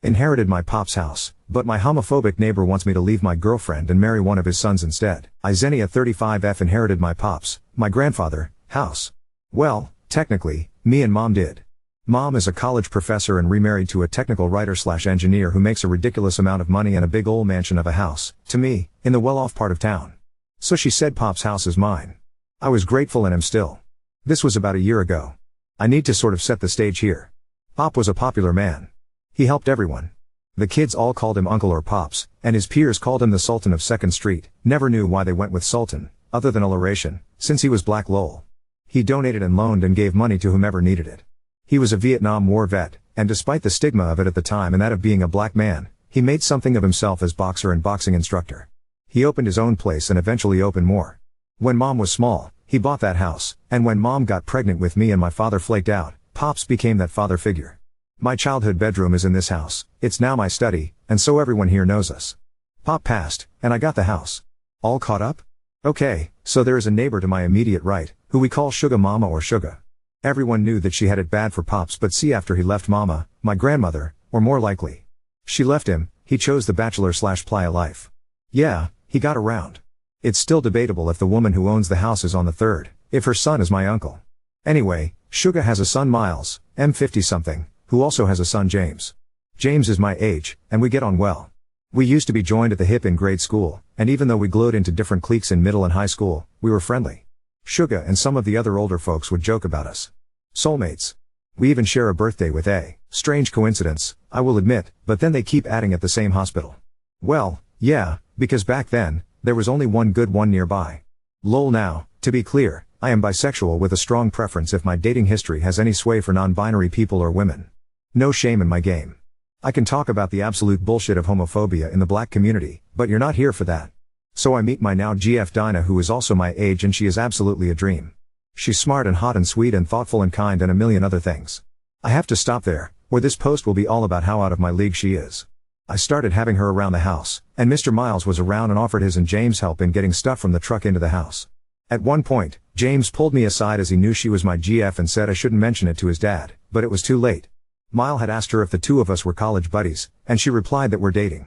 Inherited my pop's house, but my homophobic neighbor wants me to leave my girlfriend and marry one of his sons instead. Xenia 35F inherited my pop's, my grandfather, house. Well, technically, me and mom did. Mom is a college professor and remarried to a technical writer/engineer who makes a ridiculous amount of money and a big old mansion of a house, to me, in the well-off part of town. So she said pop's house is mine. I was grateful and am still. This was about a year ago. I need to sort of set the stage here. Pop was a popular man. He helped everyone. The kids all called him Uncle or Pops, and his peers called him the Sultan of 2nd Street, never knew why they went with Sultan, other than alliteration, since he was black lol. He donated and loaned and gave money to whomever needed it. He was a Vietnam War vet, and despite the stigma of it at the time and that of being a black man, he made something of himself as boxer and boxing instructor. He opened his own place and eventually opened more. When mom was small, he bought that house, and when mom got pregnant with me and my father flaked out, Pops became that father figure. My childhood bedroom is in this house, it's now my study, and so everyone here knows us. Pop passed, and I got the house. All caught up? Okay, so there is a neighbor to my immediate right, who we call Sugar Mama or Sugar. Everyone knew that she had it bad for Pops, but see, after he left Mama, my grandmother, or more likely, she left him, he chose the bachelor/playa life. Yeah, he got around. It's still debatable if the woman who owns the house is on the third, if her son is my uncle. Anyway, Sugar has a son Miles, M50-something, who also has a son James. James is my age, and we get on well. We used to be joined at the hip in grade school, and even though we glowed into different cliques in middle and high school, we were friendly. Sugar and some of the other older folks would joke about us. Soulmates. We even share a birthday with a strange coincidence, I will admit, but then they keep adding at the same hospital. Well, yeah, because back then, there was only one good one nearby. Lol. Now, to be clear, I am bisexual with a strong preference if my dating history has any sway for non-binary people or women. No shame in my game. I can talk about the absolute bullshit of homophobia in the black community, but you're not here for that. So I meet my now GF Dinah, who is also my age, and she is absolutely a dream. She's smart and hot and sweet and thoughtful and kind and a million other things. I have to stop there, or this post will be all about how out of my league she is. I started having her around the house, and Mr. Miles was around and offered his and James' help in getting stuff from the truck into the house. At one point, James pulled me aside as he knew she was my GF and said I shouldn't mention it to his dad, but it was too late. Mile had asked her if the two of us were college buddies, and she replied that we're dating.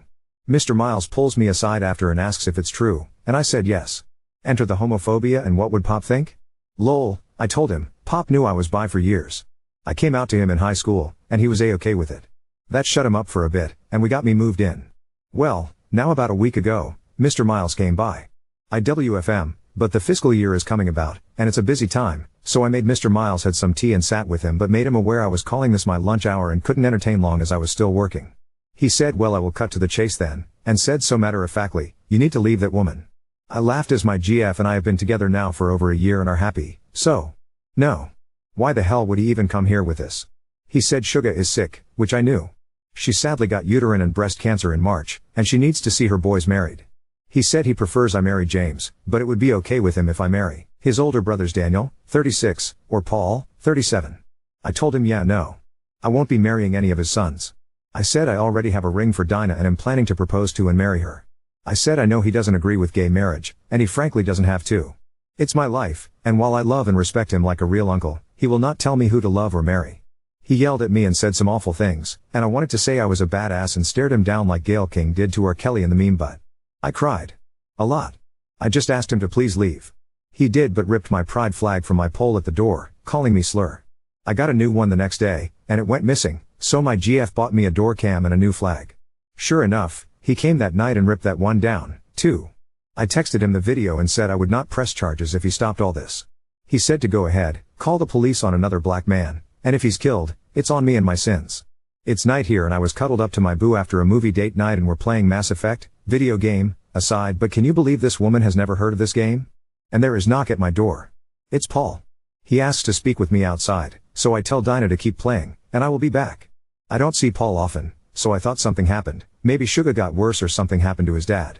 Mr. Miles pulls me aside after and asks if it's true, and I said yes. Enter the homophobia and what would Pop think? Lol, I told him. Pop knew I was bi for years. I came out to him in high school, and he was a-okay with it. That shut him up for a bit, and we got me moved in. Well, now about a week ago, Mr. Miles came by. IWFM, but the fiscal year is coming about, and it's a busy time, so I made Mr. Miles had some tea and sat with him, but made him aware I was calling this my lunch hour and couldn't entertain long as I was still working. He said, well, I will cut to the chase then, and said so matter-of-factly, you need to leave that woman. I laughed as my GF and I have been together now for over a year and are happy, so. No. Why the hell would he even come here with this? He said Sugar is sick, which I knew. She sadly got uterine and breast cancer in March, and she needs to see her boys married. He said he prefers I marry James, but it would be okay with him if I marry his older brothers Daniel, 36, or Paul, 37. I told him yeah, no. I won't be marrying any of his sons. I said I already have a ring for Dinah and am planning to propose to and marry her. I said I know he doesn't agree with gay marriage, and he frankly doesn't have to. It's my life, and while I love and respect him like a real uncle, he will not tell me who to love or marry. He yelled at me and said some awful things, and I wanted to say I was a badass and stared him down like Gayle King did to R. Kelly in the meme, but I cried. A lot. I just asked him to please leave. He did, but ripped my pride flag from my pole at the door, calling me slur. I got a new one the next day, and it went missing, so my GF bought me a door cam and a new flag. Sure enough, he came that night and ripped that one down, too. I texted him the video and said I would not press charges if he stopped all this. He said to go ahead, call the police on another black man, and if he's killed, it's on me and my sins. It's night here and I was cuddled up to my boo after a movie date night and we're playing Mass Effect, video game, aside, but can you believe this woman has never heard of this game? And there is knock at my door. It's Paul. He asks to speak with me outside, so I tell Dinah to keep playing, and I will be back. I don't see Paul often, so I thought something happened, maybe Sugar got worse or something happened to his dad.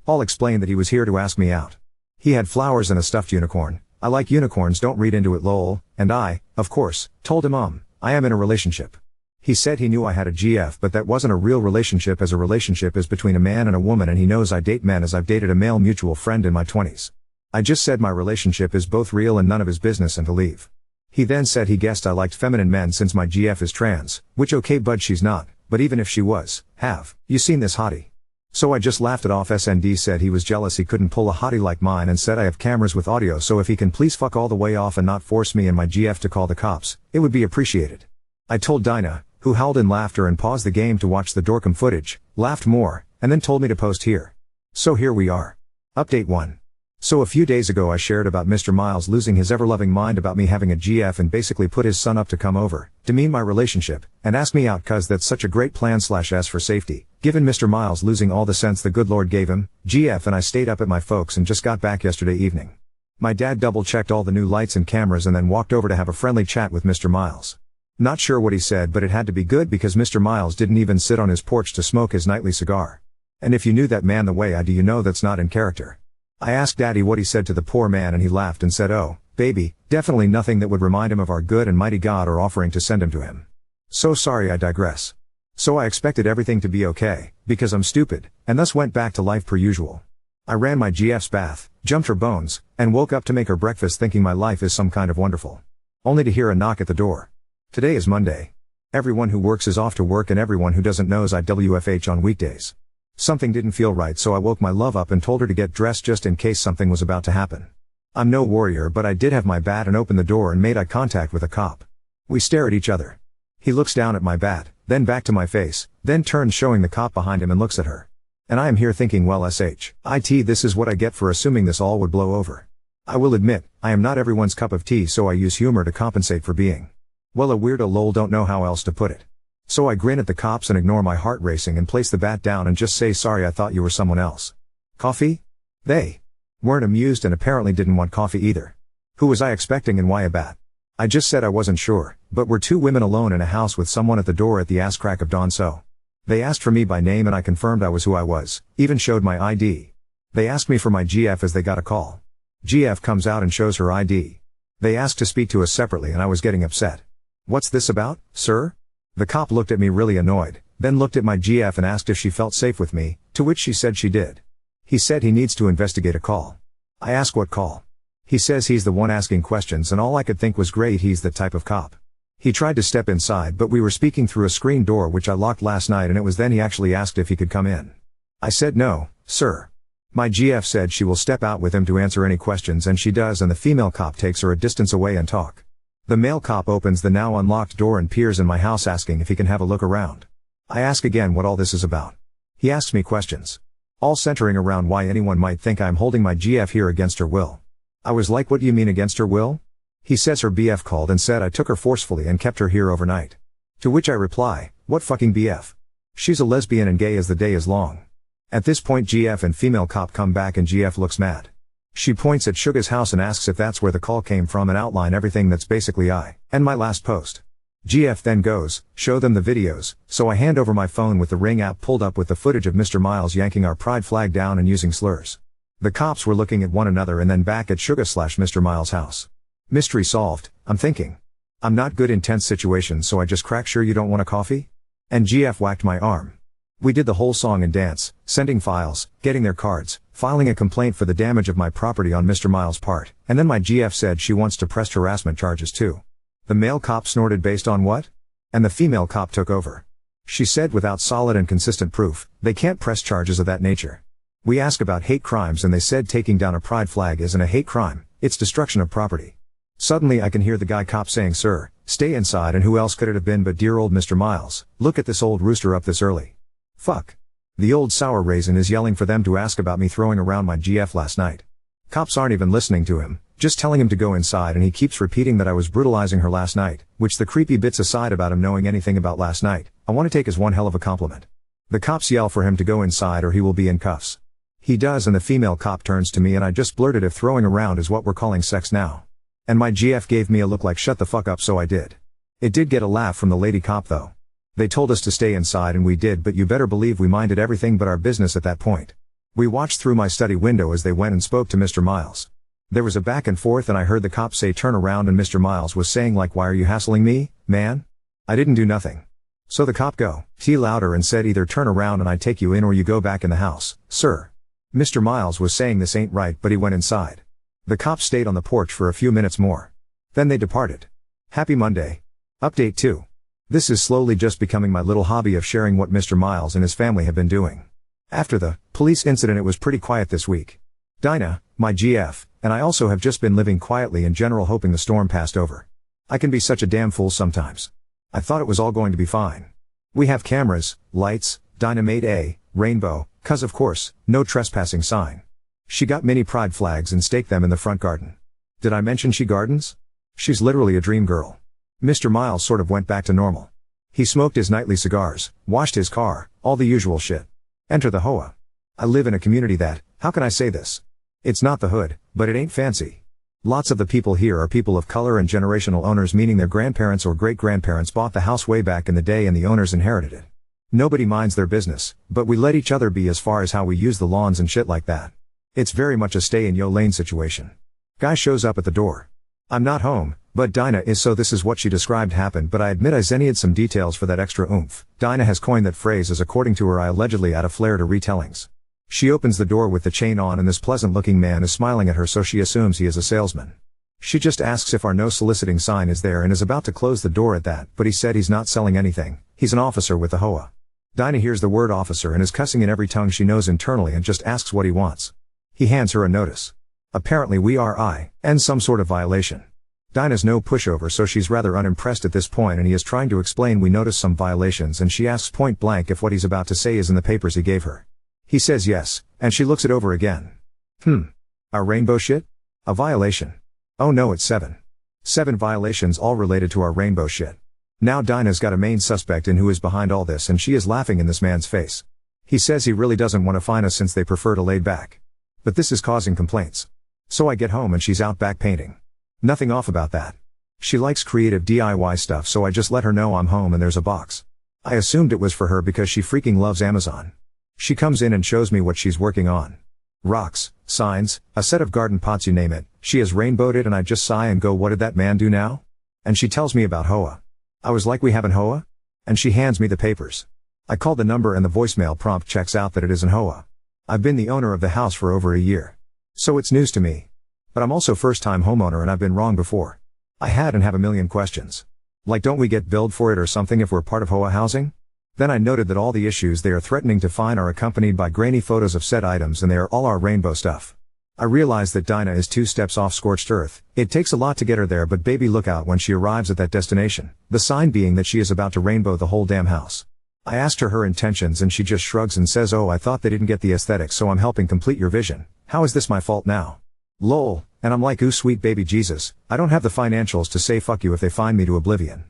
Paul explained that he was here to ask me out. He had flowers and a stuffed unicorn. I like unicorns, don't read into it lol, and I, of course, told him I am in a relationship. He said he knew I had a GF but that wasn't a real relationship as a relationship is between a man and a woman and he knows I date men as I've dated a male mutual friend in my 20s. I just said my relationship is both real and none of his business and to leave. He then said he guessed I liked feminine men since my GF is trans, which okay bud she's not, but even if she was, have you seen this hottie? So I just laughed it off. SND said he was jealous he couldn't pull a hottie like mine and said I have cameras with audio, so if he can please fuck all the way off and not force me and my GF to call the cops, it would be appreciated. I told Dinah, who howled in laughter and paused the game to watch the Dorcam footage, laughed more, and then told me to post here. So here we are. Update 1. So a few days ago I shared about Mr. Miles losing his ever-loving mind about me having a GF and basically put his son up to come over, demean my relationship, and ask me out cause that's such a great plan /s for safety, given Mr. Miles losing all the sense the good Lord gave him, GF and I stayed up at my folks and just got back yesterday evening. My dad double-checked all the new lights and cameras and then walked over to have a friendly chat with Mr. Miles. Not sure what he said, but it had to be good because Mr. Miles didn't even sit on his porch to smoke his nightly cigar. And if you knew that man the way I do, you know that's not in character. I asked Daddy what he said to the poor man and he laughed and said, "Oh, baby, definitely nothing that would remind him of our good and mighty God or offering to send him to him." So sorry, I digress. So I expected everything to be okay, because I'm stupid, and thus went back to life per usual. I ran my GF's bath, jumped her bones, and woke up to make her breakfast thinking my life is some kind of wonderful. Only to hear a knock at the door. Today is Monday. Everyone who works is off to work and everyone who doesn't knows I WFH on weekdays. Something didn't feel right, so I woke my love up and told her to get dressed just in case something was about to happen. I'm no warrior, but I did have my bat and opened the door and made eye contact with a cop. We stare at each other. He looks down at my bat, then back to my face, then turns showing the cop behind him and looks at her. And I am here thinking, well shit, this is what I get for assuming this all would blow over. I will admit, I am not everyone's cup of tea, so I use humor to compensate for being, well, a weirdo lol, don't know how else to put it. So I grin at the cops and ignore my heart racing and place the bat down and just say, "Sorry, I thought you were someone else." Coffee? They weren't amused and apparently didn't want coffee either. Who was I expecting and why a bat? I just said I wasn't sure, but we're two women alone in a house with someone at the door at the ass crack of dawn, so they asked for me by name and I confirmed I was who I was, even showed my ID. They asked me for my GF as they got a call. GF comes out and shows her ID. They asked to speak to us separately and I was getting upset. "What's this about, sir?" The cop looked at me really annoyed, then looked at my GF and asked if she felt safe with me, to which she said she did. He said he needs to investigate a call. I asked what call. He says he's the one asking questions and all I could think was great, he's that type of cop. He tried to step inside but we were speaking through a screen door which I locked last night and it was then he actually asked if he could come in. I said no, sir. My GF said she will step out with him to answer any questions and she does, and the female cop takes her a distance away and talk. The male cop opens the now unlocked door and peers in my house asking if he can have a look around. I ask again what all this is about. He asks me questions, all centering around why anyone might think I'm holding my GF here against her will. I was like, what do you mean against her will? He says her BF called and said I took her forcefully and kept her here overnight. To which I reply, what fucking BF? She's a lesbian and gay as the day is long. At this point GF and female cop come back and GF looks mad. She points at Suga's house and asks if that's where the call came from and outline everything that's basically I and my last post. GF then goes, show them the videos, so I hand over my phone with the Ring app pulled up with the footage of Mr. Miles yanking our pride flag down and using slurs. The cops were looking at one another and then back at Suga/Mr. Miles' house. Mystery solved, I'm thinking. I'm not good in tense situations, so I just crack, "Sure you don't want a coffee?" And GF whacked my arm. We did the whole song and dance, sending files, getting their cards, filing a complaint for the damage of my property on Mr. Miles' part, and then my GF said she wants to press harassment charges too. The male cop snorted, "Based on what?" And the female cop took over. She said without solid and consistent proof, they can't press charges of that nature. We asked about hate crimes and they said taking down a pride flag isn't a hate crime, it's destruction of property. Suddenly I can hear the guy cop saying, "Sir, stay inside," and who else could it have been but dear old Mr. Miles, "Look at this old rooster up this early. Fuck. The old sour raisin is yelling for them to ask about me throwing around my GF last night." Cops aren't even listening to him, just telling him to go inside, and he keeps repeating that I was brutalizing her last night, which, the creepy bits aside about him knowing anything about last night, I want to take as one hell of a compliment. The cops yell for him to go inside or he will be in cuffs. He does, and the female cop turns to me and I just blurted if throwing around is what we're calling sex now. And my GF gave me a look like shut the fuck up, so I did. It did get a laugh from the lady cop though. They told us to stay inside and we did, but you better believe we minded everything but our business at that point. We watched through my study window as they went and spoke to Mr. Miles. There was a back and forth and I heard the cop say turn around, and Mr. Miles was saying like, "Why are you hassling me, man? I didn't do nothing." So the cop go louder and said either turn around and I take you in or you go back in the house, sir. Mr. Miles was saying this ain't right, but he went inside. The cops stayed on the porch for a few minutes more. Then they departed. Happy Monday. Update 2. This is slowly just becoming my little hobby of sharing what Mr. Miles and his family have been doing. After the police incident, it was pretty quiet this week. Dinah, my GF, and I also have just been living quietly in general, hoping the storm passed over. I can be such a damn fool sometimes. I thought it was all going to be fine. We have cameras, lights, Dinah made a rainbow, cause of course, no trespassing sign. She got mini pride flags and staked them in the front garden. Did I mention she gardens? She's literally a dream girl. Mr. Miles sort of went back to normal. He smoked his nightly cigars, washed his car, all the usual shit. Enter the HOA. I live in a community that, how can I say this? It's not the hood, but it ain't fancy. Lots of the people here are people of color and generational owners, meaning their grandparents or great-grandparents bought the house way back in the day and the owners inherited it. Nobody minds their business, but we let each other be as far as how we use the lawns and shit like that. It's very much a stay in yo lane situation. Guy shows up at the door. I'm not home, but Dinah is, so this is what she described happened, but I admit I zennied some details for that extra oomph. Dinah has coined that phrase as, according to her, I allegedly add a flair to retellings. She opens the door with the chain on and this pleasant-looking man is smiling at her, so she assumes he is a salesman. She just asks if our no soliciting sign is there and is about to close the door at that, but he said he's not selling anything, he's an officer with the HOA. Dinah hears the word officer and is cussing in every tongue she knows internally and just asks what he wants. He hands her a notice. Apparently we are and some sort of violation. Dinah's no pushover, so she's rather unimpressed at this point, and he is trying to explain we noticed some violations, and she asks point blank if what he's about to say is in the papers he gave her. He says yes, and she looks it over again. Our rainbow shit? A violation. Oh no, it's 7. 7 violations, all related to our rainbow shit. Now Dinah's got a main suspect in who is behind all this, and she is laughing in this man's face. He says he really doesn't want to fine us since they prefer to lay back. But this is causing complaints. So I get home and she's out back painting. Nothing off about that. She likes creative DIY stuff, so I just let her know I'm home and there's a box. I assumed it was for her because she freaking loves Amazon. She comes in and shows me what she's working on. Rocks, signs, a set of garden pots, you name it. She has rainbowed it, and I just sigh and go, what did that man do now? And she tells me about HOA. I was like, we have an HOA? And she hands me the papers. I call the number and the voicemail prompt checks out that it is an HOA. I've been the owner of the house for over a year. So it's news to me. But I'm also first-time homeowner and I've been wrong before. I had and have a million questions. Like, don't we get billed for it or something if we're part of HOA housing? Then I noted that all the issues they are threatening to fine are accompanied by grainy photos of said items, and they are all our rainbow stuff. I realize that Dinah is 2 steps off scorched earth. It takes a lot to get her there, but baby, look out when she arrives at that destination. The sign being that she is about to rainbow the whole damn house. I asked her intentions and she just shrugs and says, oh, I thought they didn't get the aesthetics, so I'm helping complete your vision. How is this my fault now? Lol. And I'm like, ooh, sweet baby Jesus, I don't have the financials to say fuck you if they fine me to oblivion.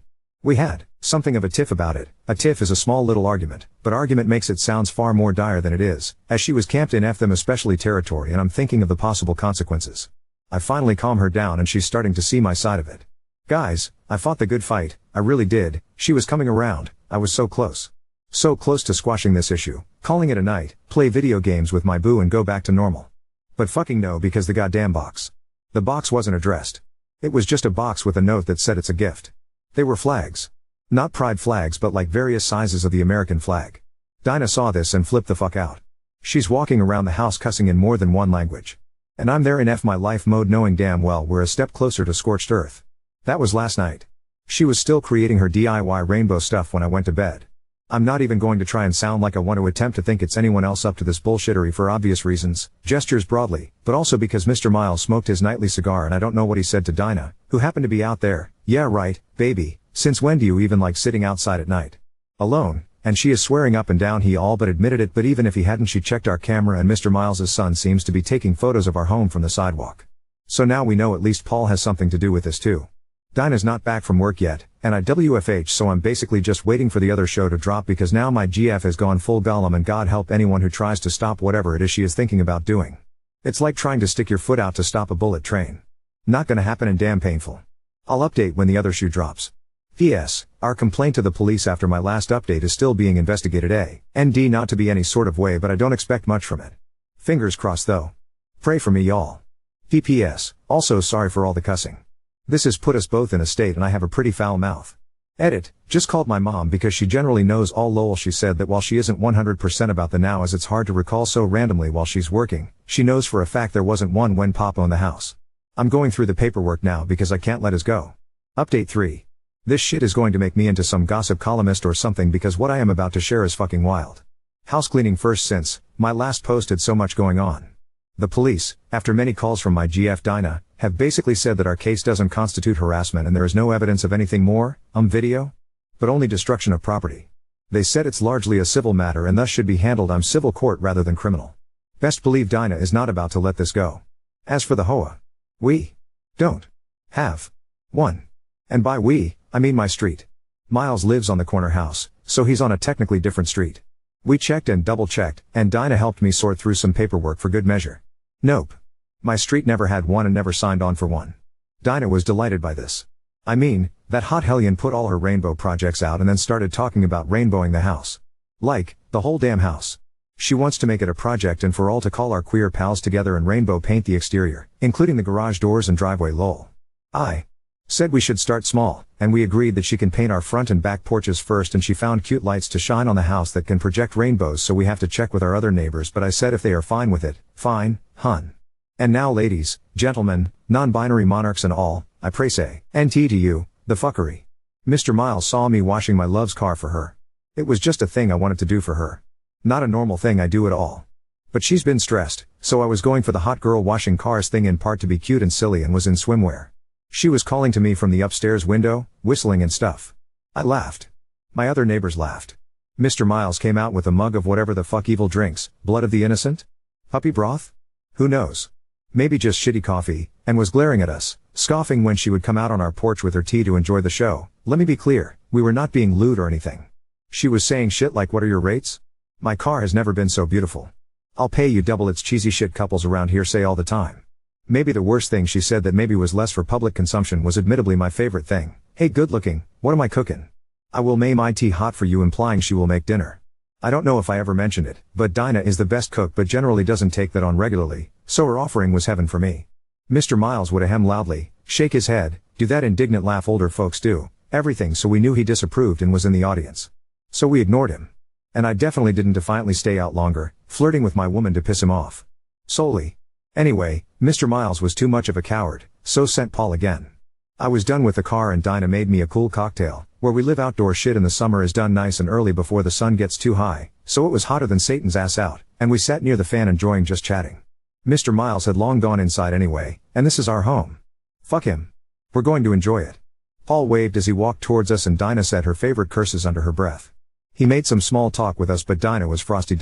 We had something of a tiff about it. A tiff is a small little argument, but argument makes it sounds far more dire than it is, as she was camped in F them especially territory, and I'm thinking of the possible consequences. I finally calm her down and she's starting to see my side of it. Guys, I fought the good fight, I really did. She was coming around, I was so close. So close to squashing this issue, calling it a night, play video games with my boo and go back to normal. But fucking no, because the goddamn box. The box wasn't addressed. It was just a box with a note that said it's a gift. They were flags. Not pride flags, but like various sizes of the American flag. Dinah saw this and flipped the fuck out. She's walking around the house cussing in more than one language. And I'm there in F my life mode, knowing damn well we're a step closer to scorched earth. That was last night. She was still creating her DIY rainbow stuff when I went to bed. I'm not even going to try and sound like I want to attempt to think it's anyone else up to this bullshittery for obvious reasons, gestures broadly, but also because Mr. Miles smoked his nightly cigar and I don't know what he said to Dinah, who happened to be out there. Yeah right, baby, since when do you even like sitting outside at night? Alone, and she is swearing up and down he all but admitted it, but even if he hadn't, she checked our camera and Mr. Miles's son seems to be taking photos of our home from the sidewalk. So now we know at least Paul has something to do with this too. Dinah's not back from work yet, and I WFH, so I'm basically just waiting for the other show to drop because now my GF has gone full Gollum, and God help anyone who tries to stop whatever it is she is thinking about doing. It's like trying to stick your foot out to stop a bullet train. Not gonna happen and damn painful. I'll update when the other shoe drops. P.S. Our complaint to the police after my last update is still being investigated. ND, not to be any sort of way, but I don't expect much from it. Fingers crossed though. Pray for me y'all. PPS. Also sorry for all the cussing. This has put us both in a state and I have a pretty foul mouth. Edit. Just called my mom because she generally knows all lol. She said that while she isn't 100% about the now, as it's hard to recall so randomly while she's working, she knows for a fact there wasn't one when Pop owned the house. I'm going through the paperwork now because I can't let us go. Update 3. This shit is going to make me into some gossip columnist or something because what I am about to share is fucking wild. House cleaning first since my last post had so much going on. The police, after many calls from my GF Dinah, have basically said that our case doesn't constitute harassment and there is no evidence of anything more, video, but only destruction of property. They said it's largely a civil matter and thus should be handled on civil court rather than criminal. Best believe Dinah is not about to let this go. As for the HOA, we don't have one. And by we, I mean my street. Miles lives on the corner house, so he's on a technically different street. We checked and double-checked, and Dinah helped me sort through some paperwork for good measure. Nope. My street never had one and never signed on for one. Dinah was delighted by this. I mean, that hot hellion put all her rainbow projects out and then started talking about rainbowing the house. Like, the whole damn house. She wants to make it a project and for all to call our queer pals together and rainbow paint the exterior, including the garage doors and driveway lol. I said we should start small, and we agreed that she can paint our front and back porches first and she found cute lights to shine on the house that can project rainbows so we have to check with our other neighbors but I said if they are fine with it, fine, hun. And now ladies, gentlemen, non-binary monarchs and all, I pray say, NT to you, the fuckery. Mr. Miles saw me washing my love's car for her. It was just a thing I wanted to do for her. Not a normal thing I do at all. But she's been stressed, so I was going for the hot girl washing cars thing in part to be cute and silly and was in swimwear. She was calling to me from the upstairs window, whistling and stuff. I laughed. My other neighbors laughed. Mr. Miles came out with a mug of whatever the fuck evil drinks, blood of the innocent? Puppy broth? Who knows? Maybe just shitty coffee, and was glaring at us, scoffing when she would come out on our porch with her tea to enjoy the show. Let me be clear, we were not being lewd or anything. She was saying shit like what are your rates? My car has never been so beautiful. I'll pay you double. It's cheesy shit couples around here say all the time. Maybe the worst thing she said that maybe was less for public consumption was admittedly my favorite thing. Hey good looking, what am I cooking? I will make my tea hot for you, implying she will make dinner. I don't know if I ever mentioned it, but Dinah is the best cook but generally doesn't take that on regularly, so her offering was heaven for me. Mr. Miles would ahem loudly, shake his head, do that indignant laugh older folks do, everything, so we knew he disapproved and was in the audience. So we ignored him. And I definitely didn't defiantly stay out longer, flirting with my woman to piss him off. Solely. Anyway, Mr. Miles was too much of a coward, so sent Paul again. I was done with the car and Dinah made me a cool cocktail. Where we live outdoor shit in the summer is done nice and early before the sun gets too high, so it was hotter than Satan's ass out, and we sat near the fan enjoying just chatting. Mr. Miles had long gone inside anyway, and this is our home. Fuck him. We're going to enjoy it. Paul waved as he walked towards us and Dinah said her favorite curses under her breath. He made some small talk with us but Dinah was frosty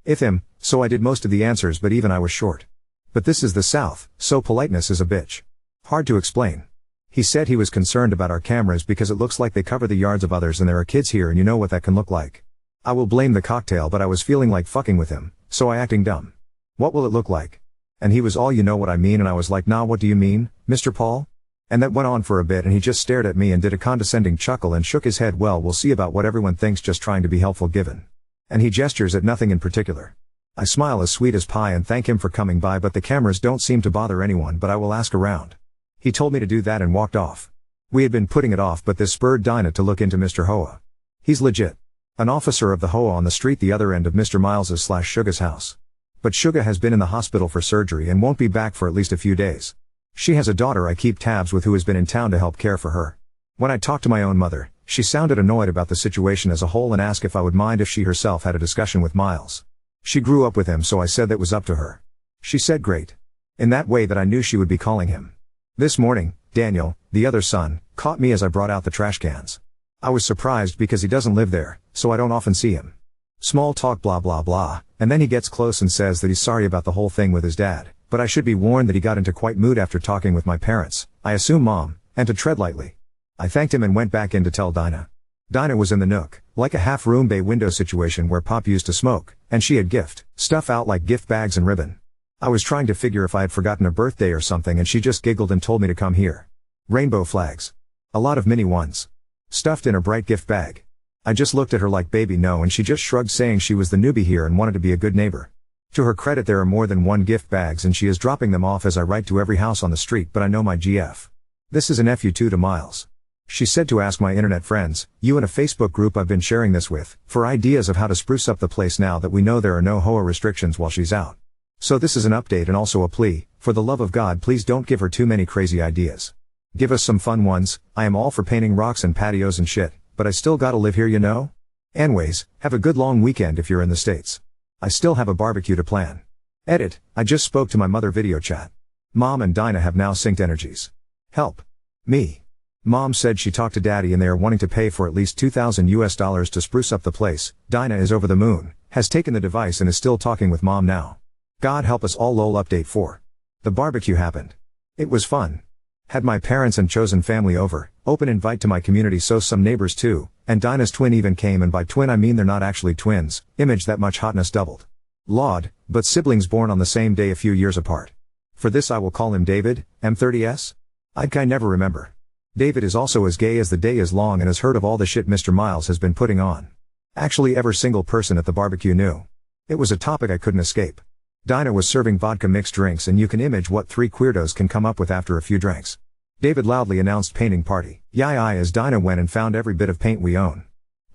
if him, so I did most of the answers but even I was short. But this is the South, so politeness is a bitch. Hard to explain. He said he was concerned about our cameras because it looks like they cover the yards of others and there are kids here and you know what that can look like. I will blame the cocktail but I was feeling like fucking with him, so I acting dumb. What will it look like? And he was all you know what I mean and I was like nah what do you mean, Mr. Paul? And that went on for a bit and he just stared at me and did a condescending chuckle and shook his head well we'll see about what everyone thinks just trying to be helpful given. And he gestures at nothing in particular. I smile as sweet as pie and thank him for coming by but the cameras don't seem to bother anyone but I will ask around. He told me to do that and walked off. We had been putting it off but this spurred Dinah to look into Mr. Hoa. He's legit. An officer of the Hoa on the street the other end of Mr. Miles's / Suga's house. But Suga has been in the hospital for surgery and won't be back for at least a few days. She has a daughter I keep tabs with who has been in town to help care for her. When I talked to my own mother, she sounded annoyed about the situation as a whole and asked if I would mind if she herself had a discussion with Miles. She grew up with him so I said that was up to her. She said great. In that way that I knew she would be calling him. This morning, Daniel, the other son, caught me as I brought out the trash cans. I was surprised because he doesn't live there, so I don't often see him. Small talk blah blah blah, and then he gets close and says that he's sorry about the whole thing with his dad, but I should be warned that he got into quite mood after talking with my parents, I assume mom, and to tread lightly. I thanked him and went back in to tell Dinah. Dinah was in the nook, like a half-room bay window situation where Pop used to smoke, and she had gift stuff out like gift bags and ribbon. I was trying to figure if I had forgotten a birthday or something and she just giggled and told me to come here. Rainbow flags. A lot of mini ones. Stuffed in a bright gift bag. I just looked at her like baby no and she just shrugged saying she was the newbie here and wanted to be a good neighbor. To her credit there are more than one gift bags and she is dropping them off as I write to every house on the street but I know my GF. This is an FU2 to Miles. She said to ask my internet friends, you and a Facebook group I've been sharing this with, for ideas of how to spruce up the place now that we know there are no HOA restrictions while she's out. So this is an update and also a plea, for the love of God please don't give her too many crazy ideas. Give us some fun ones. I am all for painting rocks and patios and shit, but I still gotta live here, you know? Anyways, have a good long weekend if you're in the States. I still have a barbecue to plan. Edit, I just spoke to my mother video chat. Mom and Dinah have now synced energies. Help. Me. Mom said she talked to Daddy and they are wanting to pay for at least $2,000 to spruce up the place. Dinah is over the moon, has taken the device and is still talking with Mom now. God help us all. Lol. Update 4. The barbecue happened. It was fun. Had my parents and chosen family over, open invite to my community, so some neighbors too, and Dinah's twin even came, and by twin I mean they're not actually twins. Image that much hotness doubled. Laud, but siblings born on the same day a few years apart. For this I will call him David, M30S? I never remember. David is also as gay as the day is long and has heard of all the shit Mr. Miles has been putting on. Actually every single person at the barbecue knew. It was a topic I couldn't escape. Dinah was serving vodka mixed drinks, and you can image what 3 queerdos can come up with after a few drinks. David loudly announced painting party. Yai as Dinah went and found every bit of paint we own.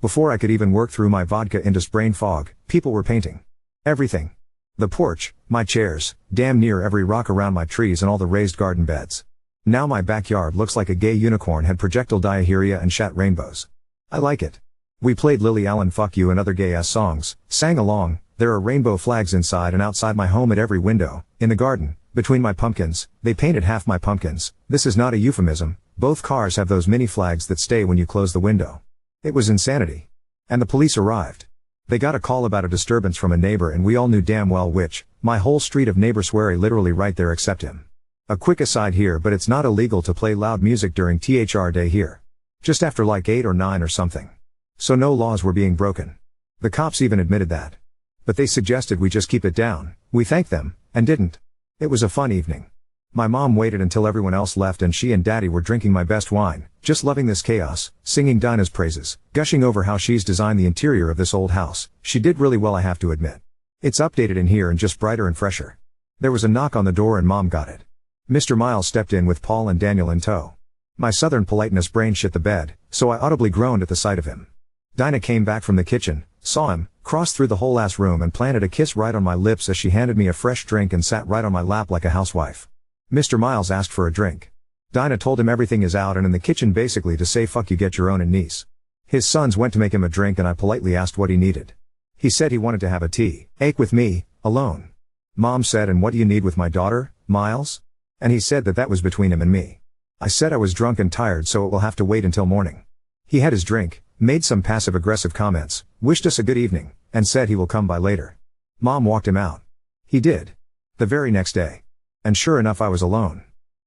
Before I could even work through my vodka into brain fog, people were painting. Everything. The porch, my chairs, damn near every rock around my trees and all the raised garden beds. Now my backyard looks like a gay unicorn had projectile diarrhea and shat rainbows. I like it. We played Lily Allen Fuck You and other gay ass songs, sang along. There are rainbow flags inside and outside my home at every window, in the garden, between my pumpkins. They painted half my pumpkins. This is not a euphemism. Both cars have those mini flags that stay when you close the window. It was insanity. And the police arrived. They got a call about a disturbance from a neighbor and we all knew damn well which. My whole street of neighbors were literally right there except him. A quick aside here, but it's not illegal to play loud music during THR day here. Just after like 8 or 9 or something. So no laws were being broken. The cops even admitted that. But they suggested we just keep it down. We thanked them, and didn't. It was a fun evening. My mom waited until everyone else left and she and Daddy were drinking my best wine, just loving this chaos, singing Dinah's praises, gushing over how she's designed the interior of this old house. She did really well, I have to admit. It's updated in here and just brighter and fresher. There was a knock on the door and Mom got it. Mr. Miles stepped in with Paul and Daniel in tow. My southern politeness brain shit the bed, so I audibly groaned at the sight of him. Dinah came back from the kitchen, saw him, crossed through the whole ass room and planted a kiss right on my lips as she handed me a fresh drink and sat right on my lap like a housewife. Mr. Miles asked for a drink. Dinah told him everything is out and in the kitchen basically to say fuck you, get your own and niece. His sons went to make him a drink and I politely asked what he needed. He said he wanted to have a tea, ache with me, alone. Mom said, and what do you need with my daughter, Miles? And he said that was between him and me. I said I was drunk and tired so it will have to wait until morning. He had his drink, made some passive aggressive comments, wished us a good evening, and said he will come by later. Mom walked him out. He did. The very next day. And sure enough I was alone.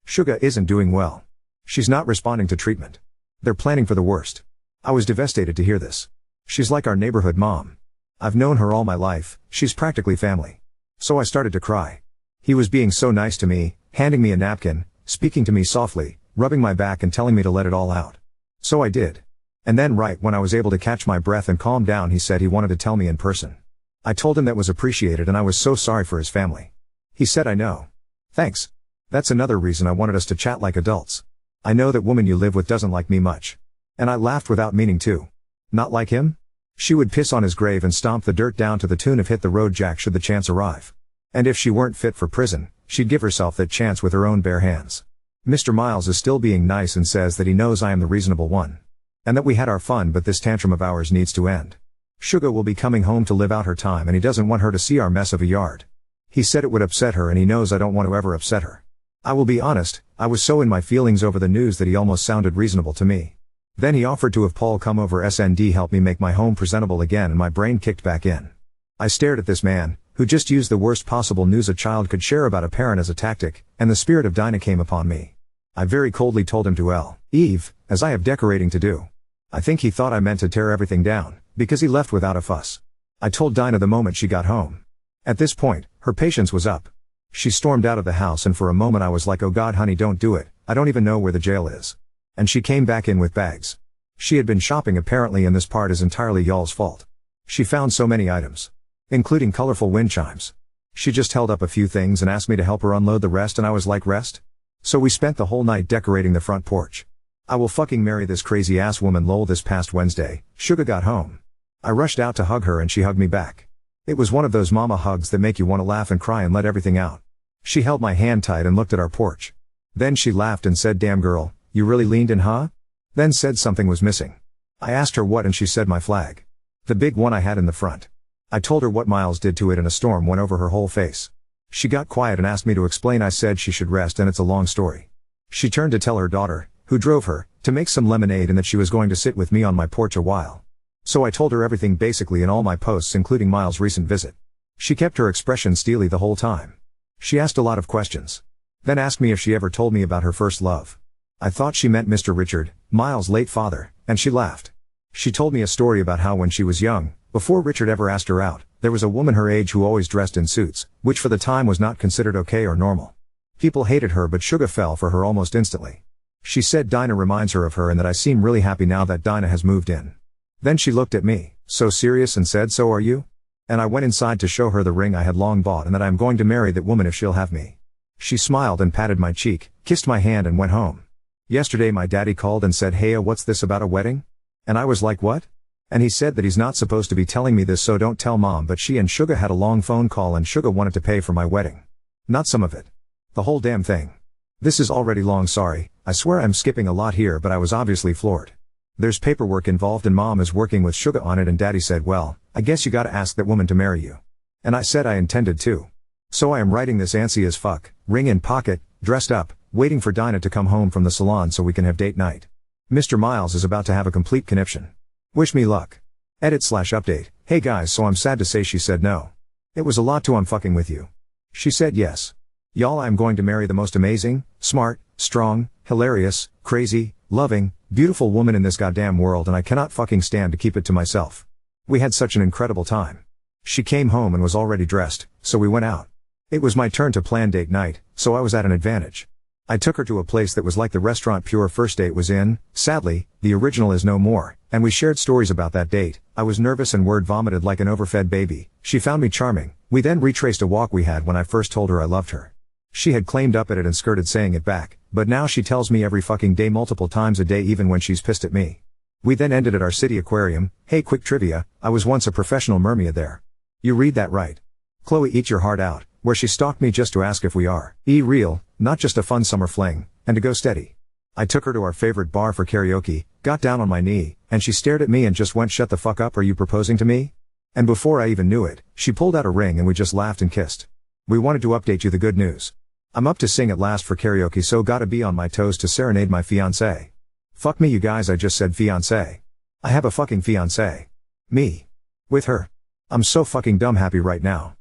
Suga isn't doing well. She's not responding to treatment. They're planning for the worst. I was devastated to hear this. She's like our neighborhood mom. I've known her all my life, she's practically family. So I started to cry. He was being so nice to me, handing me a napkin, speaking to me softly, rubbing my back and telling me to let it all out. So I did. And then right when I was able to catch my breath and calm down, he said he wanted to tell me in person. I told him that was appreciated and I was so sorry for his family. He said I know. Thanks. That's another reason I wanted us to chat like adults. I know that woman you live with doesn't like me much. And I laughed without meaning to. Not like him? She would piss on his grave and stomp the dirt down to the tune of Hit the Road Jack should the chance arrive. And if she weren't fit for prison, she'd give herself that chance with her own bare hands. Mr. Miles is still being nice and says that he knows I am the reasonable one. And that we had our fun, but this tantrum of ours needs to end. Suga will be coming home to live out her time and he doesn't want her to see our mess of a yard. He said it would upset her and he knows I don't want to ever upset her. I will be honest, I was so in my feelings over the news that he almost sounded reasonable to me. Then he offered to have Paul come over SND help me make my home presentable again and my brain kicked back in. I stared at this man, who just used the worst possible news a child could share about a parent as a tactic, and the spirit of Dinah came upon me. I very coldly told him to leave, as I have decorating to do. I think he thought I meant to tear everything down, because he left without a fuss. I told Dinah the moment she got home. At this point, her patience was up. She stormed out of the house and for a moment I was like, oh God honey, don't do it, I don't even know where the jail is. And she came back in with bags. She had been shopping apparently, and this part is entirely y'all's fault. She found so many items. Including colorful wind chimes. She just held up a few things and asked me to help her unload the rest and I was like, rest? So we spent the whole night decorating the front porch. I will fucking marry this crazy ass woman lol. This past Wednesday, Suga got home. I rushed out to hug her and she hugged me back. It was one of those mama hugs that make you want to laugh and cry and let everything out. She held my hand tight and looked at our porch. Then she laughed and said, damn girl, you really leaned in, huh? Then said something was missing. I asked her what and she said my flag. The big one I had in the front. I told her what Miles did to it and a storm went over her whole face. She got quiet and asked me to explain. I said she should rest and it's a long story. She turned to tell her daughter, who drove her, to make some lemonade and that she was going to sit with me on my porch a while. So I told her everything basically in all my posts including Miles' recent visit. She kept her expression steely the whole time. She asked a lot of questions. Then asked me if she ever told me about her first love. I thought she meant Mr. Richard, Miles' late father, and she laughed. She told me a story about how when she was young, before Richard ever asked her out, there was a woman her age who always dressed in suits, which for the time was not considered okay or normal. People hated her but Suga fell for her almost instantly. She said Dinah reminds her of her and that I seem really happy now that Dinah has moved in. Then she looked at me, so serious, and said, so are you? And I went inside to show her the ring I had long bought and that I am going to marry that woman if she'll have me. She smiled and patted my cheek, kissed my hand and went home. Yesterday my daddy called and said, hey, what's this about a wedding? And I was like, what? And he said that he's not supposed to be telling me this, so don't tell mom, but she and Suga had a long phone call and Suga wanted to pay for my wedding. Not some of it. The whole damn thing. This is already long, sorry, I swear I'm skipping a lot here, but I was obviously floored. There's paperwork involved and mom is working with Suga on it and daddy said, well, I guess you gotta ask that woman to marry you. And I said I intended to. So I am writing this antsy as fuck, ring in pocket, dressed up, waiting for Dinah to come home from the salon so we can have date night. Mr. Miles is about to have a complete conniption. Wish me luck. Edit/update, hey guys, so I'm sad to say she said no. It was a lot to fucking with you. She said yes. Y'all, I'm going to marry the most amazing, smart, strong, hilarious, crazy, loving, beautiful woman in this goddamn world and I cannot fucking stand to keep it to myself. We had such an incredible time. She came home and was already dressed, so we went out. It was my turn to plan date night, so I was at an advantage. I took her to a place that was like the restaurant Pure First Date was in, sadly, the original is no more, and we shared stories about that date. I was nervous and word vomited like an overfed baby. She found me charming. We then retraced a walk we had when I first told her I loved her. She had claimed up at it and skirted saying it back, but now she tells me every fucking day multiple times a day even when she's pissed at me. We then ended at our city aquarium. Hey, quick trivia, I was once a professional mermaid there. You read that right. Chloe, eat your heart out, where she stalked me just to ask if we are real, not just a fun summer fling, and to go steady. I took her to our favorite bar for karaoke, got down on my knee, and she stared at me and just went, shut the fuck up, are you proposing to me? And before I even knew it, she pulled out a ring and we just laughed and kissed. We wanted to update you the good news. I'm up to sing at last for karaoke, so gotta be on my toes to serenade my fiancé. Fuck me you guys, I just said fiancé. I have a fucking fiancé. Me. With her. I'm so fucking dumb happy right now.